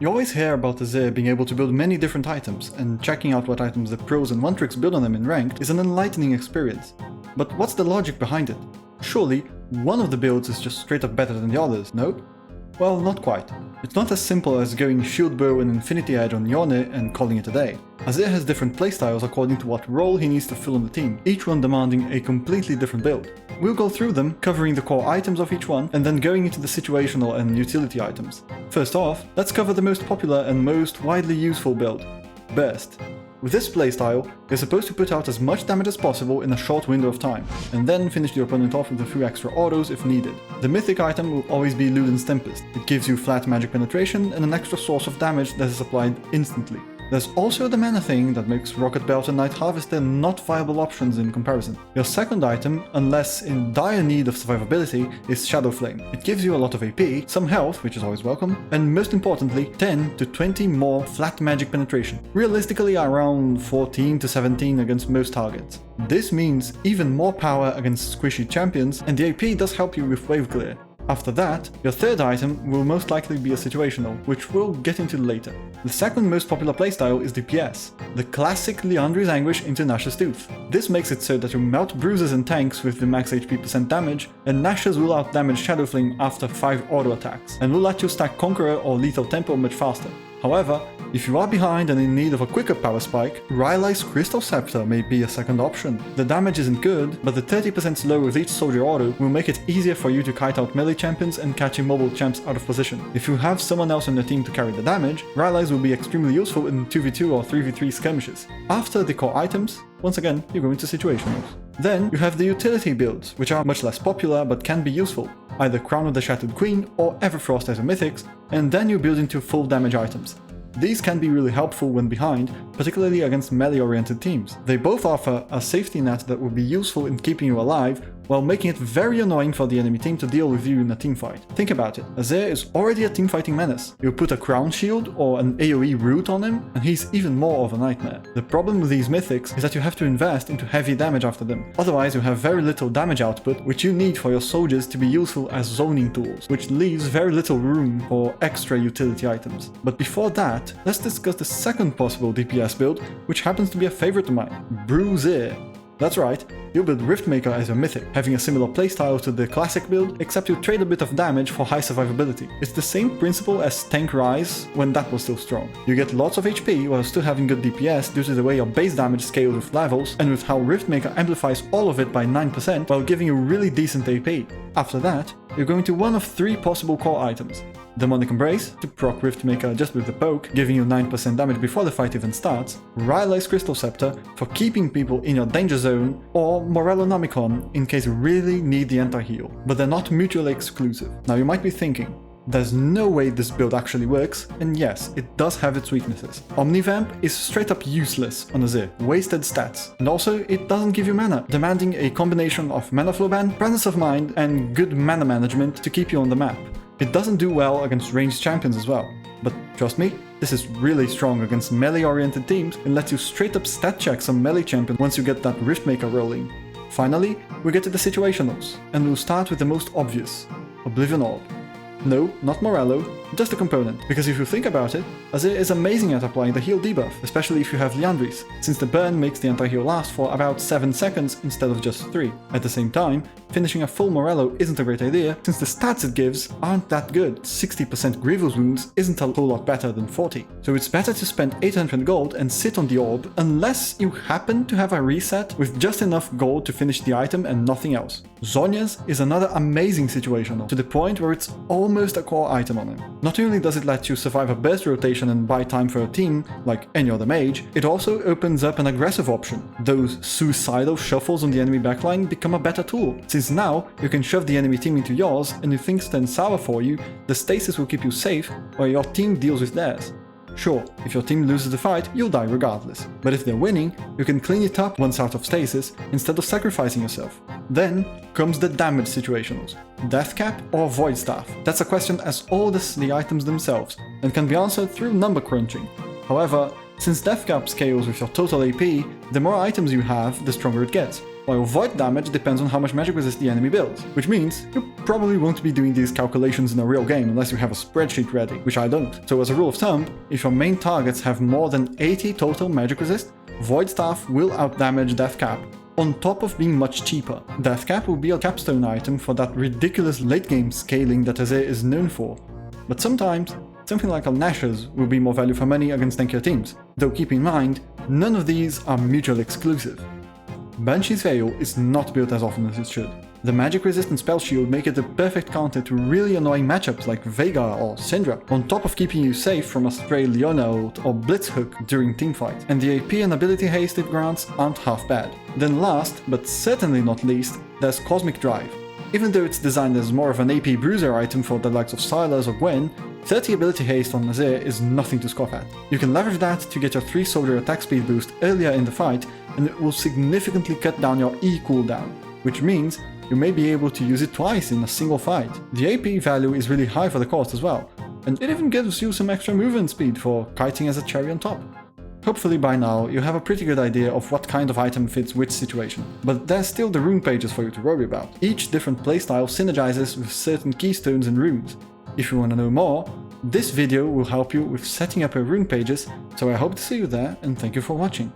You always hear about Azir being able to build many different items, and checking out what items the pros and one-tricks build on them in ranked is an enlightening experience. But what's the logic behind it? Surely, one of the builds is just straight up better than the others, no? Well, not quite. It's not as simple as going Shield Bow and Infinity Edge on Yone and calling it a day. Azir has different playstyles according to what role he needs to fill on the team, each one demanding a completely different build. We'll go through them, covering the core items of each one, and then going into the situational and utility items. First off, let's cover the most popular and most widely useful build, Burst. With this playstyle, you're supposed to put out as much damage as possible in a short window of time, and then finish the opponent off with a few extra autos if needed. The mythic item will always be Luden's Tempest. It gives you flat magic penetration and an extra source of damage that is applied instantly. There's also the mana thing that makes Rocket Belt and Night Harvester not viable options in comparison. Your second item, unless in dire need of survivability, is Shadow Flame. It gives you a lot of AP, some health, which is always welcome, and most importantly, 10 to 20 more flat magic penetration. Realistically around 14 to 17 against most targets. This means even more power against squishy champions, and the AP does help you with wave clear. After that, your third item will most likely be a situational, which we'll get into later. The second most popular playstyle is DPS, the classic Liandry's Anguish into Nash's Tooth. This makes it so that you melt bruisers and tanks with the max HP % damage, and Nash's will outdamage Shadow Flame after 5 auto attacks, and will let you stack Conqueror or Lethal Tempo much faster. However, if you are behind and in need of a quicker power spike, Rylai's Crystal Scepter may be a second option. The damage isn't good, but the 30% slow with each soldier auto will make it easier for you to kite out melee champions and catch immobile champs out of position. If you have someone else on your team to carry the damage, Rylai's will be extremely useful in 2v2 or 3v3 skirmishes. After the core items, once again, you go into situationals. Then you have the utility builds, which are much less popular but can be useful, either Crown of the Shattered Queen or Everfrost as a mythics, and then you build into full damage items. These can be really helpful when behind, particularly against melee-oriented teams. They both offer a safety net that will be useful in keeping you alive, while making it very annoying for the enemy team to deal with you in a teamfight. Think about it, Azir is already a teamfighting menace. You put a crown shield or an AoE root on him, and he's even more of a nightmare. The problem with these mythics is that you have to invest into heavy damage after them, otherwise you have very little damage output, which you need for your soldiers to be useful as zoning tools, which leaves very little room for extra utility items. But before that, let's discuss the second possible DPS build, which happens to be a favorite of mine, Bruiser. That's right, you build Riftmaker as your mythic, having a similar playstyle to the classic build, except you trade a bit of damage for high survivability. It's the same principle as Tank Rise when that was still strong. You get lots of HP while still having good DPS due to the way your base damage scales with levels, and with how Riftmaker amplifies all of it by 9% while giving you really decent AP. After that, you're going to one of 3 possible core items. Demonic Embrace, to proc Riftmaker just with the poke, giving you 9% damage before the fight even starts, Rylai's Crystal Scepter for keeping people in your danger zone, or Morellonomicon in case you really need the anti-heal. But they're not mutually exclusive. Now you might be thinking, there's no way this build actually works, and yes, it does have its weaknesses. Omnivamp is straight up useless on Azir, wasted stats, and also it doesn't give you mana, demanding a combination of mana flow ban, presence of mind, and good mana management to keep you on the map. It doesn't do well against ranged champions as well, but trust me, this is really strong against melee-oriented teams and lets you straight up stat check some melee champion once you get that Riftmaker rolling. Finally, we get to the situationals, and we'll start with the most obvious, Oblivion Orb. No, not Morello, just a component, because if you think about it, Azir is amazing at applying the heal debuff, especially if you have Liandry's, since the burn makes the anti-heal last for about 7 seconds instead of just 3. At the same time, finishing a full Morello isn't a great idea, since the stats it gives aren't that good. 60% Grievous wounds isn't a whole lot better than 40. So it's better to spend 800 gold and sit on the orb, unless you happen to have a reset with just enough gold to finish the item and nothing else. Zhonya's is another amazing situational, to the point where it's almost a core item on him. Not only does it let you survive a burst rotation and buy time for a team, like any other mage, it also opens up an aggressive option. Those suicidal shuffles on the enemy backline become a better tool, since now you can shove the enemy team into yours, and if things turn sour for you, the stasis will keep you safe while your team deals with theirs. Sure, if your team loses the fight, you'll die regardless, but if they're winning, you can clean it up once out of stasis instead of sacrificing yourself. Then comes the damage situationals. Death Cap or Void Staff? That's a question as old as the items themselves, and can be answered through number crunching. However, since Death Cap scales with your total AP, the more items you have, the stronger it gets. while void damage depends on how much magic resist the enemy builds, which means you probably won't be doing these calculations in a real game unless you have a spreadsheet ready, which I don't. So as a rule of thumb, if your main targets have more than 80 total magic resist, Void Staff will outdamage Death Cap, on top of being much cheaper. Death Cap will be a capstone item for that ridiculous late game scaling that Azir is known for, but sometimes something like Al-Nashor's will be more value for money against tankier teams, though keep in mind, none of these are mutually exclusive. Banshee's Veil is not built as often as it should. The magic resistant spell shield make it the perfect counter to really annoying matchups like Veigar or Syndra, on top of keeping you safe from a stray Leona ult or Blitzhook during teamfight, and the AP and ability haste it grants aren't half bad. Then last, but certainly not least, there's Cosmic Drive. Even though it's designed as more of an AP Bruiser item for the likes of Sylas or Gwen, 30 ability haste on Azir is nothing to scoff at. You can leverage that to get your 3 soldier attack speed boost earlier in the fight, and it will significantly cut down your E cooldown, which means you may be able to use it twice in a single fight. The AP value is really high for the cost as well, and it even gives you some extra movement speed for kiting as a cherry on top. Hopefully by now you have a pretty good idea of what kind of item fits which situation, but there's still the rune pages for you to worry about. Each different playstyle synergizes with certain keystones and runes. If you want to know more, this video will help you with setting up your rune pages, so I hope to see you there and thank you for watching.